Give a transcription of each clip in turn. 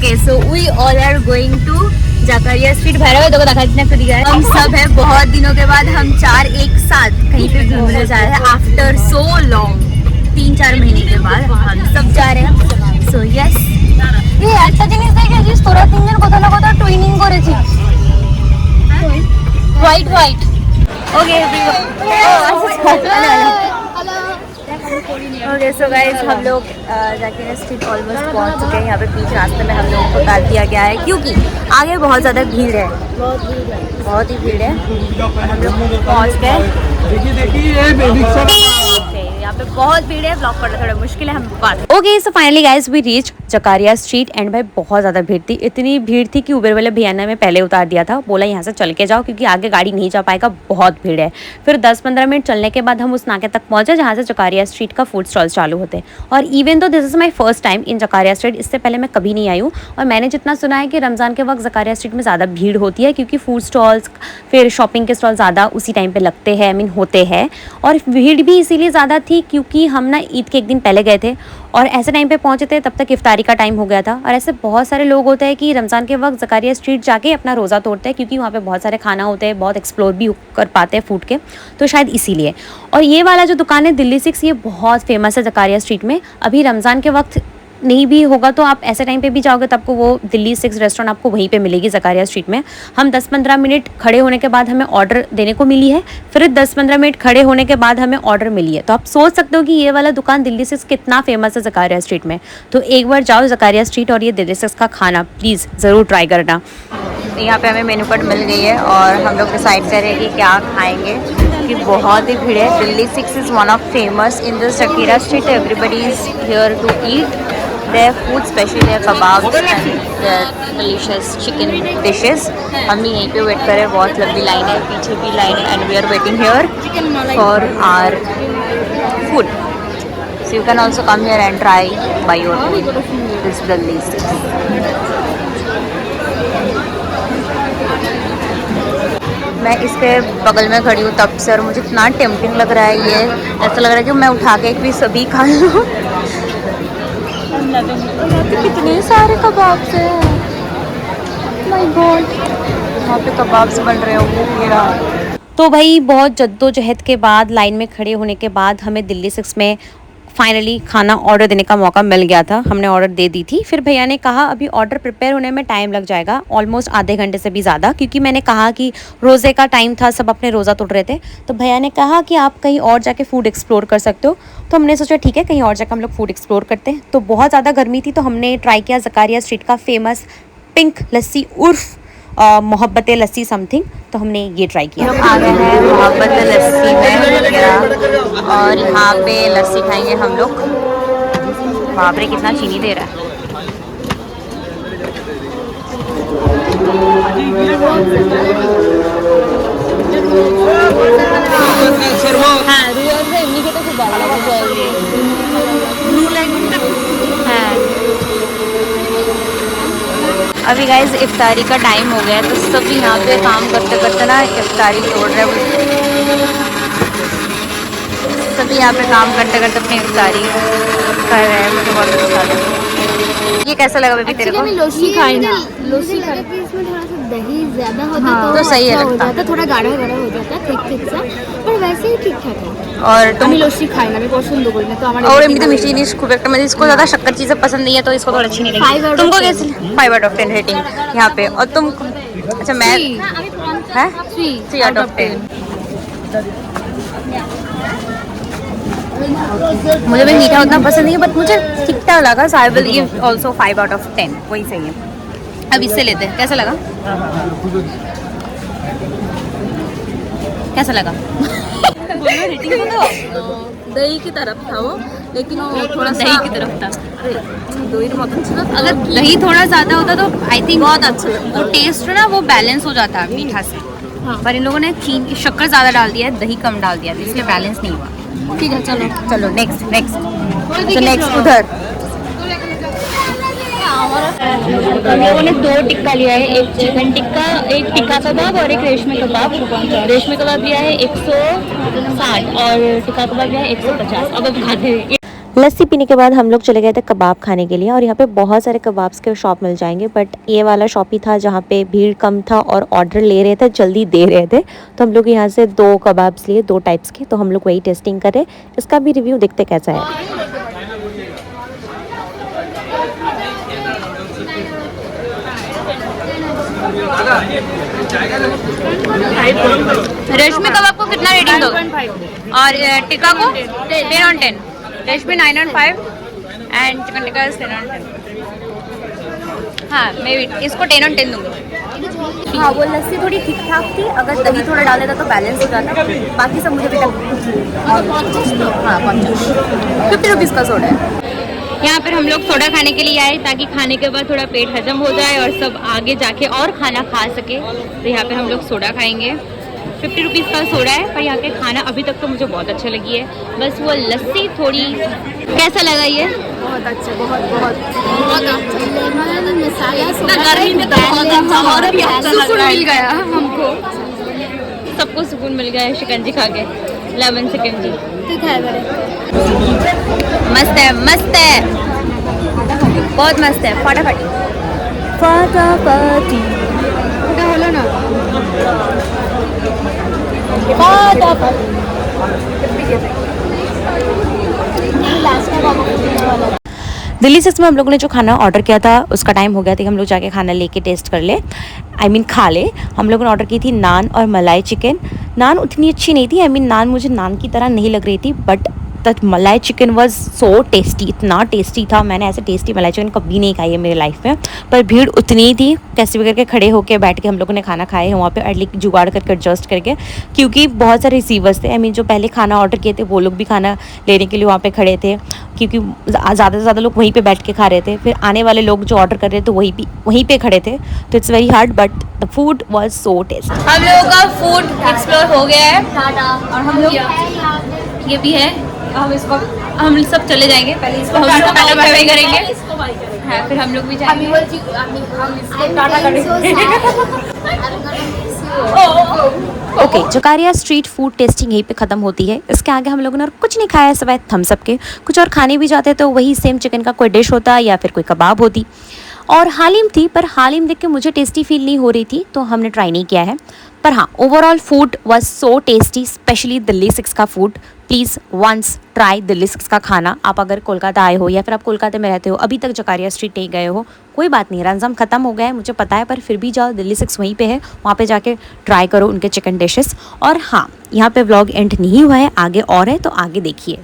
Okay so we all are going to Zakaria street. Bhairav देखो देखा इतना खुद गया है। हम सब है बहुत दिनों के बाद हम चार एक साथ कहीं पे घूमने जा रहे हैं आफ्टर सो लॉन्ग। 3-4 महीने के बाद हम सब जा रहे हैं। सो यस ये একটা জিনিস দেখেছিস তোরা তিনজন কোথাও না কোথাও টুইনিং করেছিস white white. Okay okay so guys हम लोग जाकिया स्ट्रीट ऑलमोस्ट पहुंच चुके हैं। यहाँ पे बीच रास्ते में हम लोगों को काट दिया गया है क्योंकि आगे बहुत ज़्यादा भीड़ है, बहुत ही भीड़ है। हम लोग पहुँच गए। यहाँ पे बहुत भीड़ है, ब्लॉक करना थोड़ा मुश्किल है। हम okay so finally guys we reach Zakaria street and भाई बहुत ज़्यादा भीड़ थी। इतनी भीड़ थी कि उबेर वाले भैया ने हमें पहले उतार दिया था, बोला यहाँ से चल के जाओ क्योंकि आगे गाड़ी नहीं जा पाएगा, बहुत भीड़ है। फिर 10-15 मिनट चलने के बाद हम उस नाके तक पहुँचे जहाँ से जकारिया स्ट्रीट का फूड स्टॉल चालू होते हैं। और इवन तो this is my first time in Zakaria street, इससे पहले मैं कभी नहीं आई हूँ। और मैंने जितना सुना है कि रमज़ान के वक्त जकारिया स्ट्रीट में ज़्यादा भीड़ होती है क्योंकि फूड स्टॉल्स फिर शॉपिंग के स्टॉल ज़्यादा उसी टाइम पर लगते हैं, होते हैं। और भीड़ भी इसीलिए ज़्यादा थी क्योंकि हम ना ईद के एक दिन पहले गए थे और ऐसे टाइम पे पहुंचे थे, तब तक इफ्तारी का टाइम हो गया था। और ऐसे बहुत सारे लोग होते हैं कि रमज़ान के वक्त जकारिया स्ट्रीट जाके अपना रोज़ा तोड़ते हैं क्योंकि वहाँ पे बहुत सारे खाना होते हैं, बहुत एक्सप्लोर भी कर पाते हैं फूड के, तो शायद इसीलिए। और ये वाला जो दुकान है दिल्ली 6, ये बहुत फेमस है जकारिया स्ट्रीट में। अभी रमज़ान के वक्त नहीं भी होगा तो आप ऐसे टाइम पे भी जाओगे तो आपको वो दिल्ली 6 रेस्टोरेंट आपको वहीं पे मिलेगी जकारिया स्ट्रीट में। हम 10-15 मिनट खड़े होने के बाद हमें ऑर्डर देने को मिली है, फिर 10-15 मिनट खड़े होने के बाद हमें ऑर्डर मिली है। तो आप सोच सकते हो कि ये वाला दुकान दिल्ली 6 कितना फेमस है जकारिया स्ट्रीट में। तो एक बार जाओ जकारिया स्ट्रीट और ये दिल्ली 6 का खाना प्लीज़ ज़रूर ट्राई करना। यहाँ पे हमें मेनू कार्ड मिल गई है और हम लोग डिसाइड करें कि क्या खाएँगे क्योंकि बहुत ही भीड़ है। Delhi 6 is one of famous in this Zakaria street, everybody is here to eat their food, especially their kebabs and their delicious chicken dishes। हम भी यहीं पे वेट कर रहे हैं, बहुत लंबी लाइन है, पीछे भी लाइन है and we are waiting here for our food। So you can also come here and try by your food this Delhi 6। मैं इसके बगल में खड़ी हूँ तब से और मुझे इतना टेम्पटिंग लग रहा है, ये ऐसा लग रहा है कि मैं उठा के एक पीस सभी खा लूँ। कितने सारे कबाब्स हैं, माय गॉड। वहाँ पे कबाब्स बन रहे हो वो मेरा। तो भाई बहुत जद्दोजहद के बाद लाइन में खड़े होने के बाद हमें दिल्ली 6 में फाइनली खाना ऑर्डर देने का मौका मिल गया था। हमने ऑर्डर दे दी थी, फिर भैया ने कहा अभी ऑर्डर प्रिपेयर होने में टाइम लग जाएगा, ऑलमोस्ट आधे घंटे से भी ज़्यादा, क्योंकि मैंने कहा कि रोज़े का टाइम था, सब अपने रोज़ा तोड़ रहे थे। तो भैया ने कहा कि आप कहीं और जाके फूड एक्सप्लोर कर सकते हो। तो हमने सोचा ठीक है कहीं और जाकर हम लोग फूड एक्सप्लोर करते हैं। तो बहुत ज़्यादा गर्मी थी तो हमने ट्राई किया जकारिया स्ट्रीट का फेमस पिंक लस्सी उर्फ मोहब्बत लस्सी समथिंग। तो हमने ये ट्राई किया। हम आ गए हैं मोहब्बत लस्सी में और यहाँ पे लस्सी खाएंगे हम लोग। बाप रे कितना चीनी दे रहा है। अभी गाइज इफ्तारी का टाइम हो गया है तो सभी यहाँ पे काम करते करते ना इफ्तारी तोड़ रहे हैं। सभी यहाँ पे काम करते करते अपनी इफ्तारी कर रहे हैं। मुझे बहुत अच्छा लगा। ये कैसा लगा बेबी तेरे को? लस्सी खाई ना, लस्सी खाई इसमें थोड़ा सा दही ज़्यादा होता हाँ, तो सही है लगता है, थोड़ा गाढ़ा गाढ़ा हो जाता है, ठीक ठीक सा, पर वैसे ही ठीक ठाक है। और तुम लस्सी खाई ना, मैं पसंद करी ना, तो हमारे और एमनी तो मीठी नहीं खूब एक मुझे इसको ज़्यादा शक्कर चीज़ें पसंद नहीं है तो इसको थोड़ा अच्छी नहीं लगी। तुमको कैसे? 5 आउट ऑफ 10 रेटिंग यहाँ पे। और तुम? अच्छा मैं है 3 आउट ऑफ 10। मुझे भी मीठा उतना पसंद नहीं है बट मुझे ठीक ठाक लगा, so I will give also 5 out of 10। वही सही है। अब इससे लेते हैं, कैसा लगा? कैसा लगा? रेटिंग तो दही की तरफ था वो, लेकिन वो थोड़ा दही की तरफ था। दही बहुत अच्छा था। अगर दही थोड़ा ज़्यादा होता तो आई थिंक बहुत अच्छा वो टेस्ट ना वो बैलेंस हो जाता है मीठा से। हाँ। पर इन लोगों ने चीनी शक्कर ज़्यादा डाल दिया है, दही कम डाल दिया है, इसलिए बैलेंस नहीं हुआ। ठीक है चलो चलो नेक्स्ट उधर। हम लोगों ने 2 टिक्का लिया है, एक चिकन टिक्का, एक टिक्का कबाब और एक रेशमी कबाब। रेशमी कबाब लिया है 160 और टिक्का कबाब लिया है 150। अब खाते हैं। लस्सी पीने के बाद हम लोग चले गए थे कबाब खाने के लिए और यहाँ पे बहुत सारे कबाब्स के शॉप मिल जाएंगे, बट ये वाला शॉप ही था जहाँ पे भीड़ कम था और ऑर्डर ले रहे थे, जल्दी दे रहे थे। तो हम लोग यहाँ से 2 कबाब्स लिए, 2 टाइप्स के, तो हम लोग वही टेस्टिंग कर रहे। इसका भी रिव्यू देखते कैसा है। रेशमी कबाब को कितना रेटिंग दोगे? और टिक्का को 10 on 10, रेशमी 9 on 5 and chicken tikka 10 on 10। हाँ, मैं इसको 10 on 10 दूंगी। हाँ, वो लस्सी थोड़ी ठीक ठाक थी, अगर दही थोड़ा डाल देता तो बैलेंस हो जाता। बाकी सब मुझे भी हाँ 50 रुपीज़ का सोडा है। यहाँ पर हम लोग सोडा खाने के लिए आए ताकि खाने के बाद थोड़ा पेट हजम हो जाए और सब आगे जाके और खाना खा सके। तो यहाँ पे हम लोग सोडा खाएंगे। 50 रुपीज़ का सोडा है, पर यहाँ के खाना अभी तक तो मुझे बहुत अच्छा लगी है। बस वो लस्सी थोड़ी कैसा लगा ये? बहुत अच्छा, बहुत बहुत बहुत अच्छा। मसाला गर्मी में तो बहुत अच्छा और अभी सुकून मिल गया हमको, सबको सुकून मिल गया है शिकंजी खा के, लेमन शिकंजी। मस्त है, मस्त है, बहुत मस्त है। फटाफटी फटाफटी बोलो ना। दिल्ली 6 में हम लोगों ने जो खाना ऑर्डर किया था उसका टाइम हो गया था, हम लोग जाके खाना लेके टेस्ट कर ले, खा ले। हम लोगों ने ऑर्डर की थी नान और मलाई चिकन। नान उतनी अच्छी नहीं थी, नान मुझे नान की तरह नहीं लग रही थी, बट द मलाई चिकन वॉज सो टेस्टी, इतना टेस्टी था। मैंने ऐसे टेस्टी मलाई चिकन कभी नहीं खाई है मेरे लाइफ में। पर भीड़ उतनी ही थी, कैसे भी करके खड़े होके बैठ के हम लोगों ने खाना खाए हैं वहाँ पे, एटलीस्ट जुगाड़ करके एडजस्ट करके, क्योंकि बहुत सारे रिसीवर्स थे। जो पहले खाना ऑर्डर किए थे वो लोग भी खाना लेने के लिए वहाँ पे खड़े थे, क्योंकि ज़्यादा से ज़्यादा लोग वहीं पे बैठ के खा रहे थे। फिर आने वाले लोग जो ऑर्डर कर रहे थे वहीं पे खड़े थे। तो it's very hard, but the food was so tasty. हम लोगों का फूड एक्सप्लोर हो गया है और हम लोग ये भी है, हम सब चले जाएंगे। पहले इसको हम टाटा बाय बाय करेंगे, हाँ, फिर हम लोग भी जाएंगे। Okay, Zakaria street food tasting यहीं पे ख़त्म होती है। इसके आगे हम लोगों ने और कुछ नहीं खाया सिवाय थम्स अप के। कुछ और खाने भी जाते तो वही सेम चिकन का कोई डिश होता या फिर कोई कबाब होती, और हालिम थी, पर हालिम देख के मुझे टेस्टी फील नहीं हो रही थी तो हमने ट्राई नहीं किया है। पर हाँ, overall food was so tasty, specially Delhi 6 का फूड। प्लीज़ वंस ट्राई दिल्ली 6 का खाना। आप अगर कोलकाता आए हो या फिर आप कोलकाता में रहते हो, अभी तक जकारिया स्ट्रीट नहीं गए हो, कोई बात नहीं, रमज़ान ख़त्म हो गया है मुझे पता है, पर फिर भी जाओ, दिल्ली 6 वहीं पे है, वहाँ पे जाके ट्राई करो उनके चिकन डिशेस। और हाँ, यहाँ पे व्लॉग एंड नहीं हुआ है, आगे और है, तो आगे देखिए।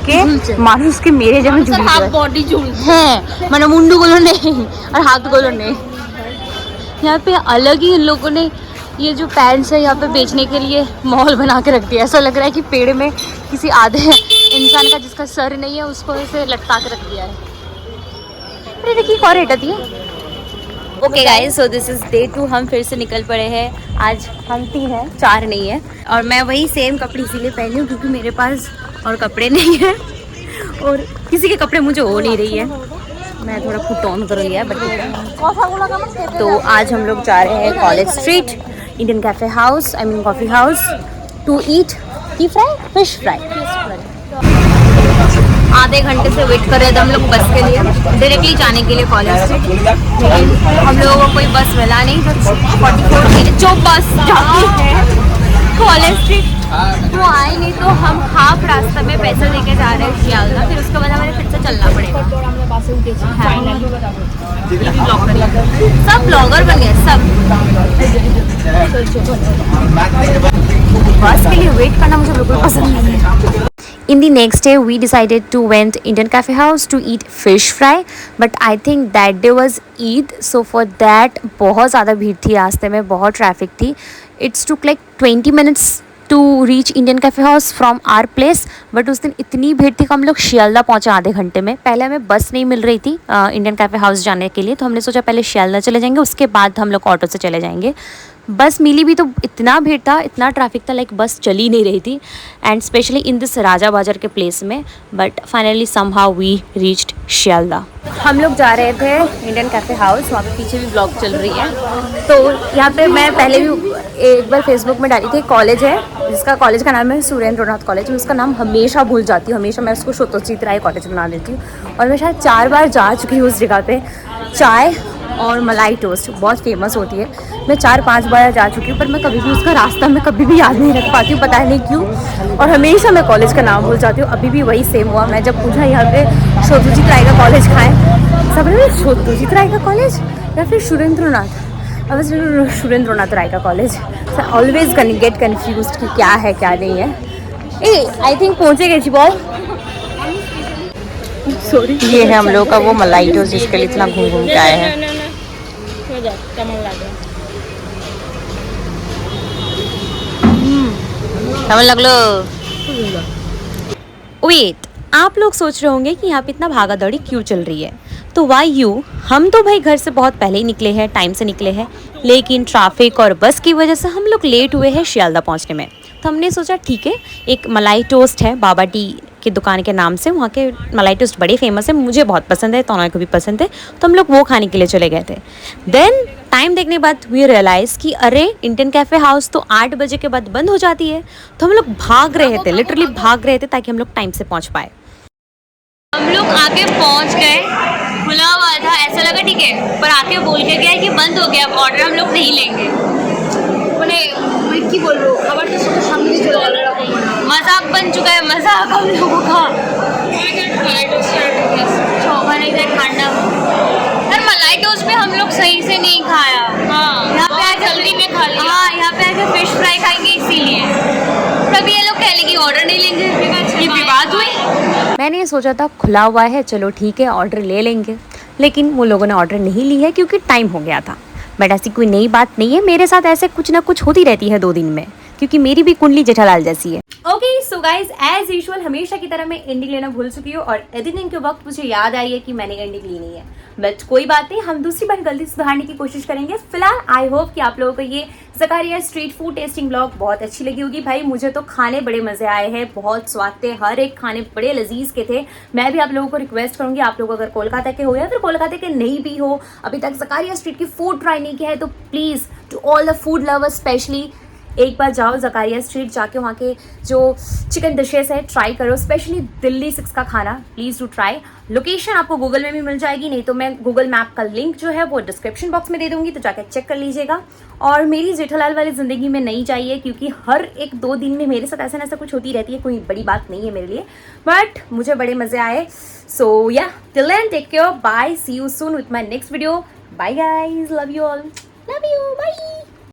के मानुष के मेरे जब जुड़ी हाफ बॉडी जुड़ी है, मैंने मुंडू गोलो नहीं और हाथ गोलो नहीं। यहाँ पे अलग ही इन लोगों ने ये जो पैंट्स है यहाँ पे बेचने के लिए मॉल बना के रख दिया। ऐसा लग रहा है कि पेड़ में किसी आधे इंसान का जिसका सर नहीं है उसको ऐसे लटका के रख दिया है। अरे देखिए और रेट दिए। Okay guys, so this is day 2। हम फिर से निकल पड़े हैं। आज हम 3 हैं, 4 नहीं है, और मैं वही सेम कपड़े इसीलिए पहनी हूँ क्योंकि मेरे पास और कपड़े नहीं है और किसी के कपड़े मुझे हो नहीं रही है। मैं थोड़ा फुट ऑन कर लिया बट। तो आज हम लोग जा रहे हैं college street, Indian cafe house, coffee house, to eat fish fry. आधे घंटे से वेट कर रहे थे हम लोग बस के लिए, डायरेक्टली जाने के लिए कॉलेज स्ट्रीट, लेकिन हम लोगों को कोई बस मिला नहीं। तो 44 की जो बस जाती है कॉलेज स्ट्रीट वो आई नहीं, तो हम हाफ रास्ते में पैसे देके जा रहे हैं शियालदा। फिर उसके बाद हमें फिर से चलना पड़ेगा। सब ब्लॉगर बन गए सब। बस के लिए वेट करना मुझे बिल्कुल पसंद नहीं है। In the next day, we decided to went Indian Cafe House to eat fish fry, but I think that day was Eid, so for that बहुत ज़्यादा भीड़ थी रास्ते में, बहुत ट्रैफिक थी। It's took like 20 minutes to reach Indian Cafe House from our place, but उस दिन इतनी भीड़ थी कि हम लोग शियालदा पहुँचे आधे घंटे में। पहले हमें बस नहीं मिल रही थी इंडियन कैफ़े हाउस जाने के लिए, तो हमने सोचा पहले शियालदा चले जाएंगे, उसके बाद हम लोग ऑटो से चले जाएंगे। बस मिली भी तो इतना भीड़ था, इतना ट्रैफिक था, लाइक बस चली नहीं रही थी, and specially in this Raja Bazar के प्लेस में। But finally somehow we reached Sealdah. हम लोग जा रहे थे इंडियन कैफ़े हाउस, वहाँ पे पीछे भी ब्लॉग चल रही है। तो यहाँ पे मैं पहले भी एक बार फेसबुक में डाली थी, कॉलेज है जिसका, कॉलेज का नाम है सुरेंद्रनाथ कॉलेज। मैं उसका नाम हमेशा भूल जाती हूँ, हमेशा मैं उसको सत्यजीत राय कॉलेज बना देती हूँ। और मैं शायद 4 बार जा चुकी हूँ उस जगह पे। चाय और मलाई टोस्ट बहुत फेमस होती है, मैं 4-5 बार जा चुकी हूँ, पर मैं कभी भी उसका रास्ता मैं कभी भी याद नहीं रख पाती हूँ, पता नहीं क्यों। और हमेशा मैं कॉलेज का नाम भूल जाती हूँ। अभी भी वही सेम हुआ, मैं जब पूछा यहाँ पे सत्यजीत राय का कॉलेज खाएँ, सब ने सत्यजीत राय का कॉलेज या फिर सुरेंद्रनाथ, अब सुरेंद्रनाथ राय का कॉलेज। ऑलवेज गेट कन्फ्यूज कि क्या है क्या नहीं है। ए आई थिंक पहुँचे गए जी बॉल। सॉरी, ये है हम लोग का वो मलाई टोस्ट जिसके लिए इतना घूम घूम के आए हैं। समझ लग लो। वेट, आप लोग सोच रहे होंगे कि यहाँ पे इतना भागा दौड़ी क्यों चल रही है। तो वाई यू, हम तो भाई घर से बहुत पहले ही निकले हैं, टाइम से निकले हैं, लेकिन ट्रैफिक और बस की वजह से हम लोग लेट हुए हैं शियालदा पहुँचने में। तो हमने सोचा ठीक है, एक मलाई टोस्ट है बाबा टी की दुकान के नाम से, वहाँ के मलाई टोस्ट बड़े फेमस है, मुझे बहुत पसंद है, तोना को भी पसंद है, तो हम लोग वो खाने के लिए चले गए थे। देन टाइम देखने के बाद वी रियलाइज़ कि अरे इंडियन कैफ़े हाउस तो 8 बजे के बाद बंद हो जाती है। तो हम लोग भाग रहे थे, लिटरली भाग रहे थे ताकि हम लोग टाइम से पहुँच पाए। हम लोग आके पहुँच गए, खुला हुआ था, ऐसा लगा ठीक है, पर आके बोल के गया कि बंद हो गया, अब ऑर्डर हम लोग नहीं लेंगे। मैं बोल रहा हूँ, खबर तो सुबह सामने चला मजाक बन चुका है, मजाक हम लोगों का। मलाई टोस्ट में हम लोग सही से नहीं खाया। हाँ, यहाँ पे आके जल्दी में खा लिया। हाँ, यहाँ पे आके फिश फ्राई खाएंगे इसीलिए। तभी ये लोग कह लेंगे ऑर्डर नहीं लेंगे, ये विवाद हुई। मैंने ये सोचा था खुला हुआ है, चलो ठीक है ऑर्डर ले लेंगे, लेकिन वो लोगों ने ऑर्डर नहीं ली है क्योंकि टाइम हो गया था। बट ऐसी कोई नई बात नहीं है, मेरे साथ ऐसे कुछ ना कुछ होती रहती है 2 दिन में, क्योंकि मेरी भी कुंडली जेठालाल जैसी है। Okay so guys, as usual हमेशा की तरह मैं एंडिंग लेना भूल चुकी हूँ, और एडिटिंग के वक्त मुझे याद आई है कि मैंने एंडिंग ली नहीं है। बट कोई बात नहीं, हम दूसरी बार गलती सुधारने की कोशिश करेंगे। फिलहाल आई होप कि आप लोगों को ये Zacharia street food testing blog बहुत अच्छी लगी होगी। भाई मुझे तो खाने बड़े मजे आए हैं, बहुत स्वाद थे, हर एक खाने बड़े लजीज के थे। मैं भी आप लोगों को रिक्वेस्ट करूंगी, आप लोग अगर कोलकाता के हो या फिर कोलकाता के नहीं भी हो, अभी तक ज़कारिया स्ट्रीट की फूड ट्राई नहीं किया है, तो please to all the food lovers specially एक बार जाओ ज़कारिया स्ट्रीट, जाके वहाँ के जो चिकन डिशेस है ट्राई करो, स्पेशली दिल्ली 6 का खाना प्लीज़ टू ट्राई। लोकेशन आपको गूगल में भी मिल जाएगी, नहीं तो मैं गूगल मैप का लिंक जो है वो डिस्क्रिप्शन बॉक्स में दे दूँगी, तो जाकर चेक कर लीजिएगा। और मेरी जेठालाल वाली ज़िंदगी में नहीं चाहिए, क्योंकि हर एक 2 दिन में मेरे साथ ऐसा न ऐसा कुछ होती रहती है, कोई बड़ी बात नहीं है मेरे लिए, बट मुझे बड़े मज़े आए। So yeah till then take care, bye, see you soon with my next video, bye guys, love you all, love you, bye.